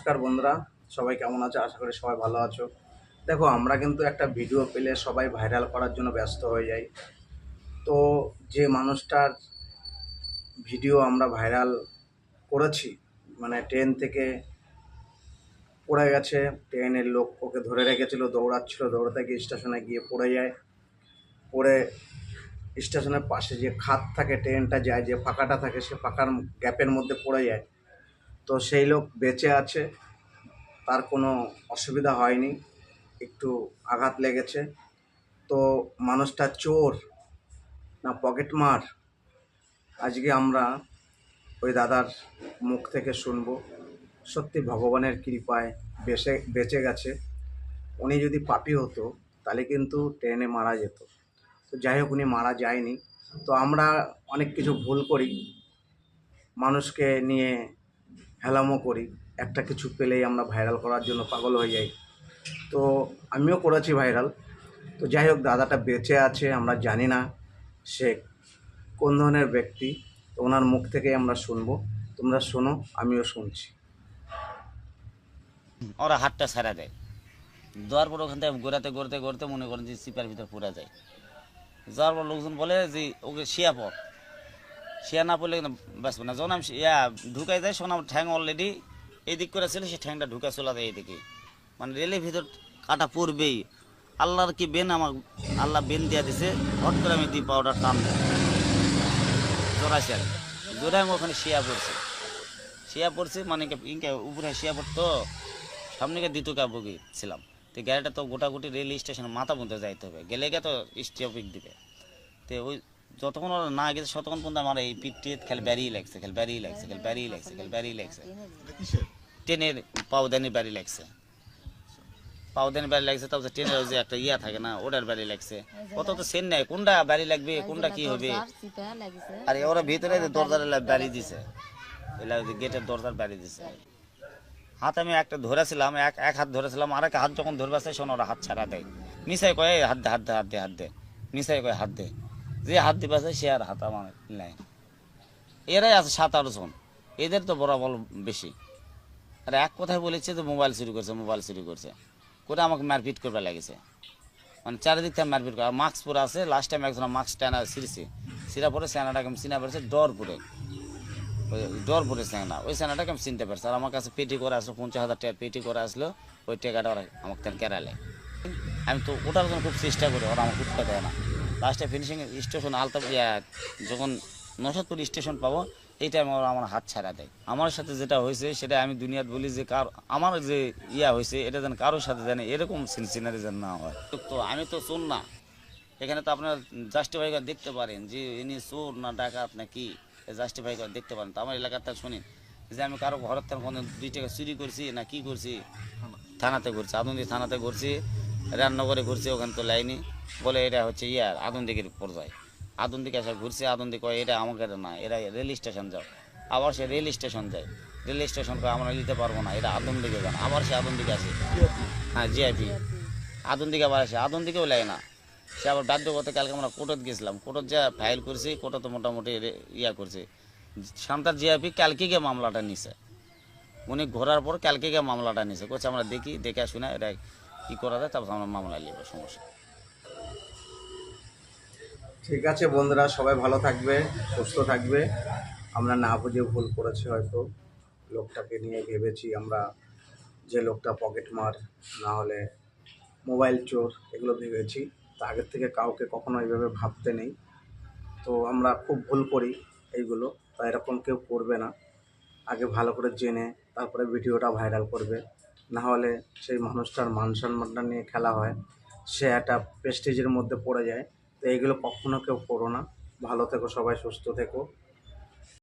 নমস্কার বন্ধুরা, সবাই কেমন আছো? আশা করি সবাই ভালো আছো। দেখো, আমরা কিন্তু একটা ভিডিও পেলে সবাই ভাইরাল করার জন্য ব্যস্ত হয়ে যাই। তো যে মানুষটার ভিডিও আমরা ভাইরাল করেছি, মানে ট্রেন থেকে পড়ে গেছে, ট্রেনের লোক ওকে ধরে রেখেছিল, দৌড়াচ্ছিল, দৌড়াতে গিয়ে স্টেশনে গিয়ে পড়ে যায়। পড়ে স্টেশনের পাশে যে খাত থাকে, ট্রেনটা যায় যে ফাঁকাটা থাকে, সে ফাঁকার গ্যাপের মধ্যে পড়ে যায়। তো সেই লোক বেঁচে আছে, তার কোনো অসুবিধা হয়নি, একটু আঘাত লেগেছে। তো মানুষটা চোর না পকেটমার, আজকে আমরা ওই দাদার মুখ থেকে শুনবো। সত্যি ভগবানের কৃপায় বেঁচে গেছে। উনি যদি পাপী হতো তাহলে কিন্তু ট্রেনে মারা যেত। তো যাই হোক, উনি মারা যায়নি। তো আমরা অনেক কিছু ভুল করি, মানুষকে নিয়ে হেলামো করি, একটা কিছু পেলেই আমরা ভাইরাল করার জন্য পাগল হয়ে যাই। তো আমিও করেছি ভাইরাল। তো যাই হোক, দাদাটা বেঁচে আছে, আমরা জানি না সে কোন ধরনের ব্যক্তি। তো ওনার মুখ থেকে আমরা শুনবো, তোমরা শোনো, আমিও শুনছি। ওরা হাতটা ছাড়া দেয়, দেওয়ার পর ওখান থেকে ঘোরাতে ঘুরতে ঘুরতে মনে করেন যে সিপার ভিতর পড়ে যায়। যাওয়ার পর লোকজন বলে যে ওকে শিয়া পর, শিয়া না পড়লে কিন্তু বাঁচবে না। যখন আমি ঢুকাই যায়, শোনা ঠ্যাং অলরেডি এইদিক করে ছিল, সে ঠ্যাংটা ঢুকা চলে যায় এইদিকে, মানে রেলের ভিতর কাটা পড়বেই। আল্লাহর কি বেন, আমার আল্লাহ বেন দিয়া দিছে, হট করে আমি দিই পাউডার টান জোড়াইছে আর জোরে আমি ওখানে শিয়া পড়ছে মানে ইনকে উপরে শিয়া পড়তো, সামনে গিয়ে দ্বিতীয় কাবুকি ছিলাম। তো গাড়িটা তো গোটাগুটি রেল স্টেশনের মাথা পর্যন্ত যাইতে হবে, গেলে গিয়ে তো স্টপিক দিবে। তো ওই যতক্ষণ ওরা না গেছে ততক্ষণ পর্যন্ত আমার এই পিঠটি খেলে বেরিয়ে লাগছে, ট্রেনের পাউদানি বেরিয়ে লাগছে, তারপর ট্রেনের ওই যে একটা ইয়া থাকে না, ওটার বেরিয়ে লাগছে। কত তো সেন নেই, কোনটা বেরিয়ে লাগবে, কোনটা কি হবে। আর ওরা ভিতরে দরজার বেরিয়ে দিছে, গেটের দরজার বেরিয়ে দিছে। হাত আমি একটা ধরেছিলাম, এক হাত ধরেছিলাম, আর এক হাত যখন ধরবে আসে, শোনো ওরা হাত ছাড়া দেয়। মিসাই কয়ে হাত দে, মিসাই কয়ে হাত দে, যে হাত দিবে আছে সে আর হাত আমার নাই। এরাই আছে 7-8 জন, এদের তো বরাবর বেশি। আর এক কথায় বলেছে যে মোবাইল চুরি করছে করে আমাকে মারপিট করবে লাগেছে, মানে চারিদিক থেকে মারপিট করে। মাস্ক পরে আছে, লাস্ট টাইম একজন মাস্ক টানা সিরা পরে সেনাটাকে আমি চিনা পড়েছে ডর পরে সেনা, ওই সেনাটাকে আমি চিনতে পারছি। আর আমার কাছে পেটি করে আসলো, 50,000 টাকা পেটি করে আসলো, ওই টাকাটা ওরা আমাকে কেরালে। আমি তো ওটার জন্য খুব চেষ্টা করি, ওরা আমাকে উঠতে দেয় না। লাস্টে ফিনিশিং স্টেশন যখন নসাদপুর স্টেশন পাবো, এই টাইমে ওরা আমার হাত ছাড়া দেয়। আমার সাথে যেটা হয়েছে সেটা আমি দুনিয়াত বলি যে আমার যে হয়েছে এটা যেন কারোর সাথে জানে, এরকম সিনারি যেন না হয়। তো আমি তো চোর না, এখানে তো আপনার জাস্টিফাই করে দেখতে পারেন যে ইনি চোর না ডাকাত না কি, জাস্টিফাই করে দেখতে পারেন। তো আমার এলাকার তা শুনেন যে আমি কারো ঘরের থেকে কোনো 2 টাকা চুরি করছি না কি করছি, থানাতে ঘুরছি, আদন্দি থানাতে ঘুরছি, রান্নাঘরে ঘুরছি, ওখানে তো লাইনি বলে এটা হচ্ছে আদন্দিকের পর্যায়ে। আদন্দিকে আসা ঘুরছে, আদন্দি কয় এটা আমাকে না, এরা রেল স্টেশন যাও। আবার সে রেল স্টেশন যায়, রেল স্টেশন করে আমরা নিতে পারবো না, এটা আদন্দিকে যান। আবার সে আদন্দিকে আসে, হ্যাঁ জিআইপি আদন্দিকে আবার আসে, আদন্দিকেও লাগে না। সে আবার বাধ্য করতে, কালকে আমরা কোর্টত গেছিলাম, কোর্টত যা ফাইল করছি, কোর্টে তো মোটামুটি করছে। শান্তার জিআইপি কালকে গিয়ে মামলাটা নিছে, উনি ঘোরার পর কালকে গিয়ে মামলাটা নিছে, করছে আমরা দেখে শুনে এটা কী করা যায়, তারপর আমরা মামলা নিব, সমস্যা। ঠিক আছে বন্ধুরা, সবাই ভালো থাকবে, সুস্থ থাকবে। আমরা না বুঝে ভুল করেছি হয়তো, লোকটাকে নিয়ে ভেবেছি আমরা যে লোকটা পকেটমার না হলে মোবাইল চোর, এগুলো ভেবেছি। তো আগের থেকে কাউকে কখনো এইভাবে ভাবতে নেই। তো আমরা খুব ভুল করি এইগুলো, তা এরকম কেউ করবে না। আগে ভালো করে জেনে তারপরে ভিডিওটা ভাইরাল করবে, না হলে সেই মানুষটার মান সম্মানটা নিয়ে খেলা হয়, সে একটা প্রেস্টিজের মধ্যে পড়ে যায়। তো এইগুলো কখনো কেউ করো না। ভালো থেকো সবাই, সুস্থ থেকো।